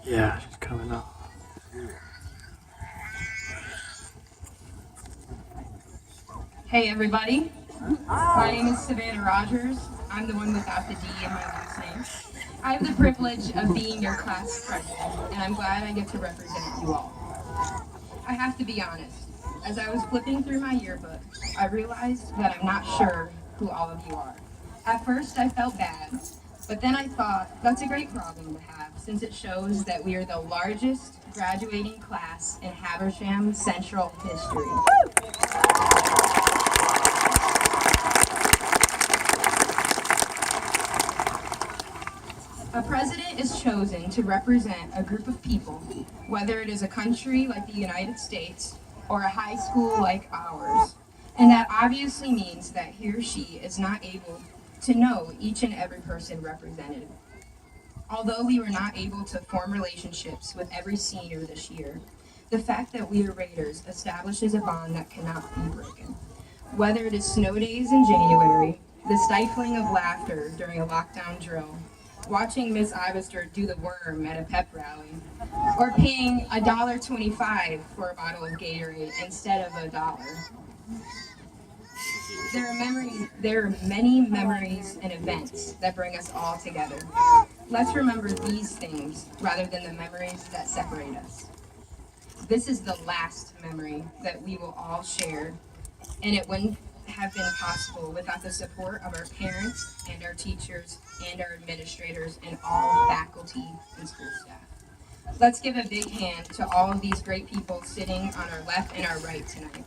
Yeah, she's coming up. Hey everybody, my name is Savannah Rogers. I'm the one without the D in my last name. I have the privilege of being your class president, and I'm glad I get to represent you all. I have to be honest, as I was flipping through my yearbook, I realized that I'm not sure who all of you are. At first I felt bad, but then I thought that's a great problem to have since it shows that we are the largest graduating class in Habersham Central history. A president is chosen to represent a group of people, whether it is a country like the United States or a high school like ours. And that obviously means that he or she is not able to know each and every person represented. Although we were not able to form relationships with every senior this year, the fact that we are Raiders establishes a bond that cannot be broken. Whether it is snow days in January, the stifling of laughter during a lockdown drill, watching Miss Ivester do the worm at a pep rally, or paying $1.25 for a bottle of Gatorade instead of $1. There are many memories and events that bring us all together. Let's remember these things rather than the memories that separate us. This is the last memory that we will all share, and it wouldn't have been possible without the support of our parents and our teachers and our administrators and all faculty and school staff. Let's give a big hand to all of these great people sitting on our left and our right tonight.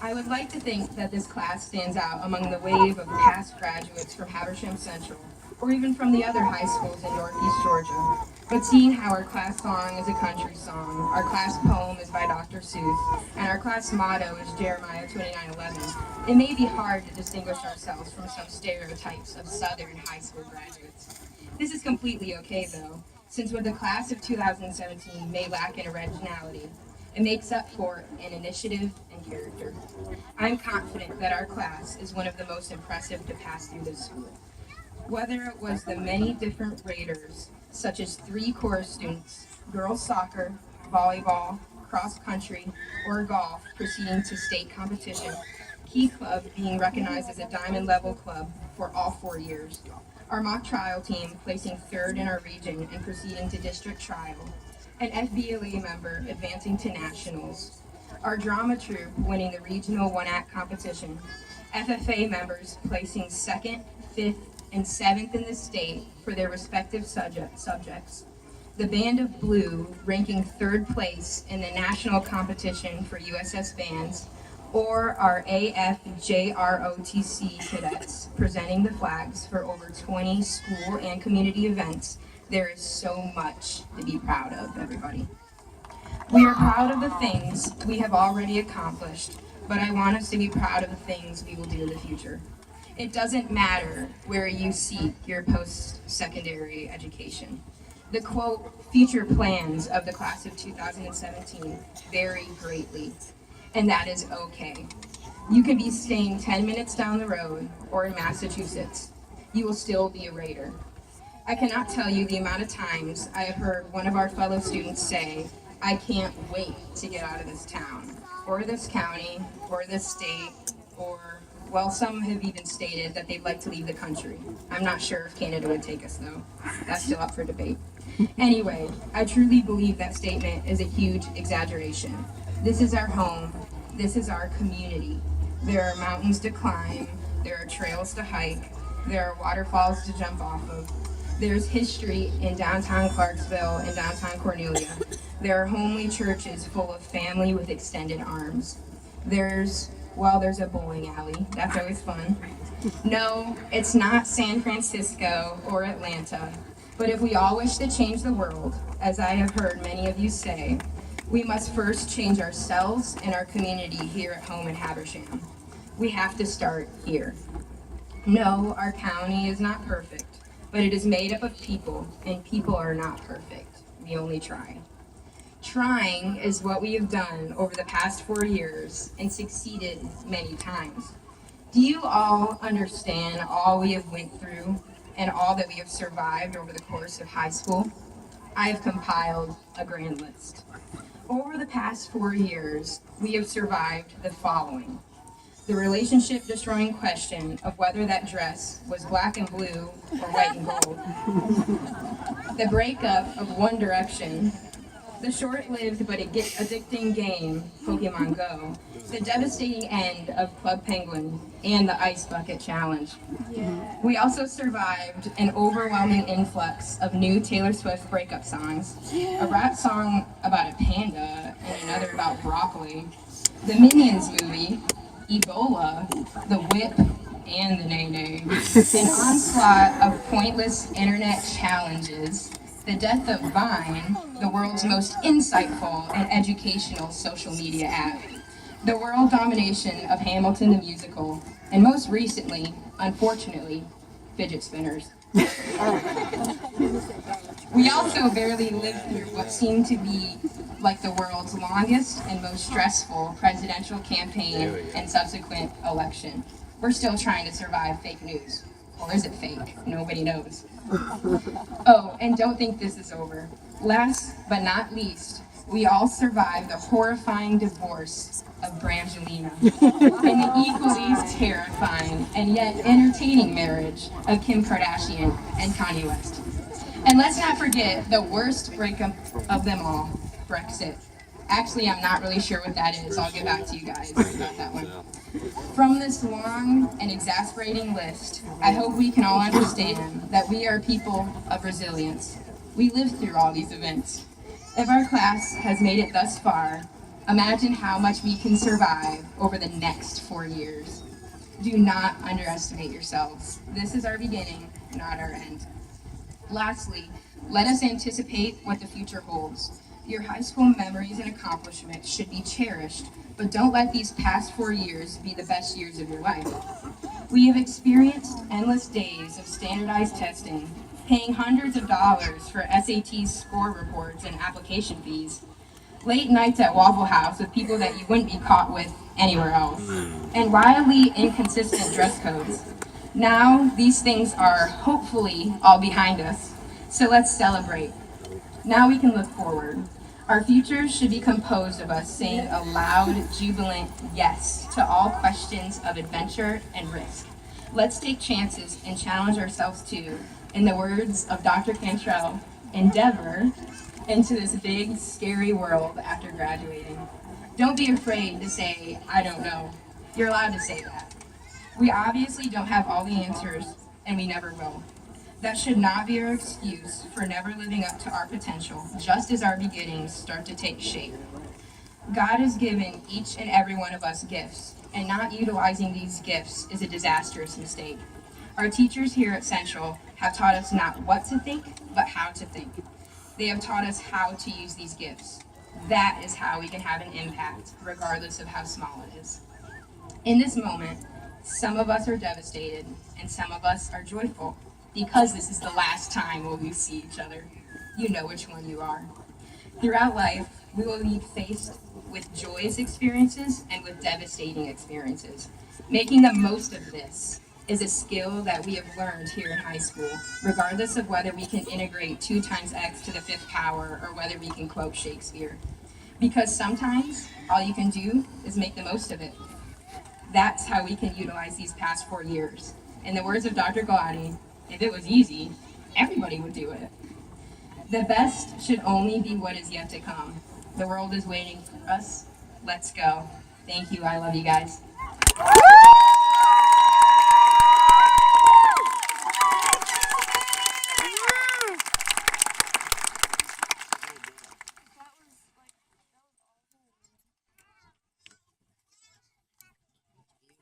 I would like to think that this class stands out among the wave of past graduates from Habersham Central, or even from the other high schools in Northeast Georgia. But seeing how our class song is a country song, our class poem is by Dr. Seuss, and our class motto is Jeremiah 29:11, it may be hard to distinguish ourselves from some stereotypes of Southern high school graduates. This is completely okay though, since what the class of 2017 may lack in originality, it makes up for in initiative and character. I'm confident that our class is one of the most impressive to pass through this school. Whether it was the many different Raiders, such as 3 chorus students, girls soccer, volleyball, cross country, or golf proceeding to state competition, Key Club being recognized as a diamond level club for all 4 years, our mock trial team placing 3rd in our region and proceeding to district trial, an FBLA member advancing to nationals, our drama troupe winning the regional one-act competition, FFA members placing 2nd, 5th, and 7th in the state for their respective subjects, the Band of Blue ranking 3rd place in the national competition for USS bands, or our AFJROTC cadets presenting the flags for over 20 school and community events. There is so much to be proud of, everybody. We are proud of the things we have already accomplished, but I want us to be proud of the things we will do in the future. It doesn't matter where you seek your post-secondary education. The quote, future plans of the class of 2017 vary greatly, and that is okay. You can be staying 10 minutes down the road or in Massachusetts. You will still be a Raider. I cannot tell you the amount of times I have heard one of our fellow students say, I can't wait to get out of this town, or this county, or this state, or, well, some have even stated that they'd like to leave the country. I'm not sure if Canada would take us, though. That's still up for debate. Anyway, I truly believe that statement is a huge exaggeration. This is our home. This is our community. There are mountains to climb. There are trails to hike. There are waterfalls to jump off of. There's history in downtown Clarksville and downtown Cornelia. There are homely churches full of family with extended arms. There's a bowling alley. That's always fun. No, it's not San Francisco or Atlanta. But if we all wish to change the world, as I have heard many of you say, we must first change ourselves and our community here at home in Habersham. We have to start here. No, our county is not perfect, but it is made up of people, and people are not perfect. We only try. Trying is what we have done over the past 4 years and succeeded many times. Do you all understand all we have went through and all that we have survived over the course of high school? I have compiled a grand list. Over the past 4 years, we have survived the following. The relationship-destroying question of whether that dress was black and blue or white and gold. The breakup of One Direction. The short-lived but addicting game, Pokemon Go. The devastating end of Club Penguin and the Ice Bucket Challenge. Yeah. We also survived an overwhelming influx of new Taylor Swift breakup songs, a rap song about a panda and another about broccoli, the Minions movie, Ebola, the whip, and the nay-nay, an onslaught of pointless internet challenges, the death of Vine, the world's most insightful and educational social media app, the world domination of Hamilton the musical, and most recently, unfortunately, fidget spinners. We also barely lived through what seemed to be like the world's longest and most stressful presidential campaign and subsequent election. We're still trying to survive fake news. Or is it fake? Nobody knows. Oh, and don't think this is over. Last but not least, we all survived the horrifying divorce of Brangelina and the equally terrifying and yet entertaining marriage of Kim Kardashian and Kanye West. And let's not forget the worst breakup of them all, Brexit. Actually, I'm not really sure what that is. I'll get back to you guys about that one. From this long and exasperating list, I hope we can all understand that we are people of resilience. We lived through all these events. If our class has made it thus far, imagine how much we can survive over the next 4 years. Do not underestimate yourselves. This is our beginning, not our end. Lastly, let us anticipate what the future holds. Your high school memories and accomplishments should be cherished, but don't let these past 4 years be the best years of your life. We have experienced endless days of standardized testing, paying hundreds of dollars for SAT score reports and application fees, late nights at Waffle House with people that you wouldn't be caught with anywhere else, and wildly inconsistent dress codes. Now, these things are hopefully all behind us, so let's celebrate. Now we can look forward. Our future should be composed of us saying a loud, jubilant yes to all questions of adventure and risk. Let's take chances and challenge ourselves to, in the words of Dr. Cantrell, endeavor into this big, scary world after graduating. Don't be afraid to say, I don't know. You're allowed to say that. We obviously don't have all the answers, and we never will. That should not be our excuse for never living up to our potential, just as our beginnings start to take shape. God has given each and every one of us gifts, and not utilizing these gifts is a disastrous mistake. Our teachers here at Central have taught us not what to think, but how to think. They have taught us how to use these gifts. That is how we can have an impact, regardless of how small it is. In this moment, some of us are devastated, and some of us are joyful, because this is the last time we'll see each other. You know which one you are. Throughout life, we will be faced with joyous experiences and with devastating experiences. Making the most of this is a skill that we have learned here in high school, regardless of whether we can integrate 2 times x to the 5th power or whether we can quote Shakespeare. Because sometimes all you can do is make the most of it. That's how we can utilize these past 4 years. In the words of Dr. Galati, if it was easy, everybody would do it. The best should only be what is yet to come. The world is waiting for us. Let's go. Thank you. I love you guys.